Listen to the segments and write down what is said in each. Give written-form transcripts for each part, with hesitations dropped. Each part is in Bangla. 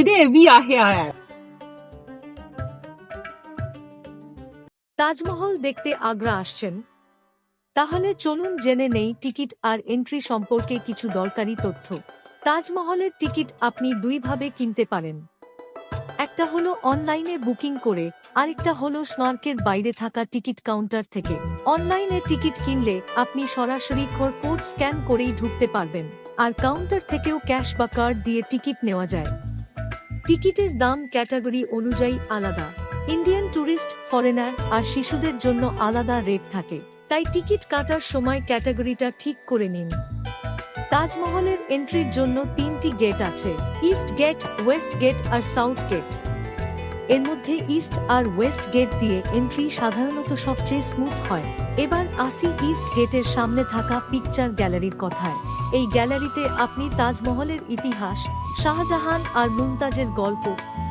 today we are here. Taj Mahal দেখতে আগ্রা আসছেন? তাহলে চলুন জেনে নেই টিকিট আর এন্ট্রি সম্পর্কে কিছু দরকারি তথ্য। তাজমহলের টিকিট আপনি দুইভাবে কিনতে পারেন। একটা হলো অনলাইনে বুকিং করে, আরেকটা হলো স্মারকের বাইরে থাকা টিকিট কাউন্টার থেকে। অনলাইনে টিকিট কিনলে আপনি সরাসরি কোড স্ক্যান করেই ঢুকতে পারবেন, আর কাউন্টার থেকেও ক্যাশ বা কার্ড দিয়ে টিকিট নেওয়া যায়। টিকিটের দাম ক্যাটাগরি অনুযায়ী আলাদা। ইন্ডিয়ান ট্যুরিস্ট, ফরেনার আর শিশুদের জন্য আলাদা রেট থাকে, তাই টিকিট কাটার সময় ক্যাটাগরিটা ঠিক করে নিন। তাজমহলের এন্ট্রির জন্য 3টি গেট আছে: ইস্ট গেট, ওয়েস্ট গেট আর সাউথ গেট। এর মধ্যে ইস্ট আর ওয়েস্ট গেট দিয়ে এন্ট্রি সাধারণত সবচেয়ে স্মুথ হয়। এবার আসি ইস্ট গেটের সামনে থাকা পিকচার গ্যালারির কথায়। এই গ্যালারিতে আপনি তাজমহলের ইতিহাস, শাহজাহান আর মুমতাজের গল্প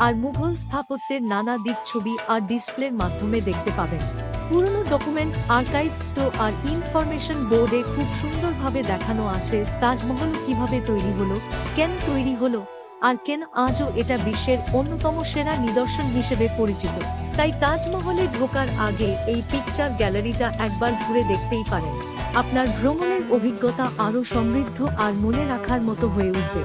আর মুঘল স্থাপত্যের নানা দিক ছবি আর ডিসপ্লের মাধ্যমে দেখতে পাবেন। পুরনো ডকুমেন্ট, আর্কাইভ আর ইনফরমেশন বোর্ডে খুব সুন্দরভাবে দেখানো আছে তাজমহল কিভাবে তৈরি হলো, কেন তৈরি হলো, আর কেন আজও এটা বিশ্বের অন্যতম সেরা নিদর্শন হিসেবে পরিচিত। তাই তাজমহলে ঢোকার আগে এই পিকচার গ্যালারিটা একবার ঘুরে দেখতেই পারেন। আপনার ভ্রমণের অভিজ্ঞতা আরও সমৃদ্ধ আর মনে রাখার মতো হয়ে উঠবে।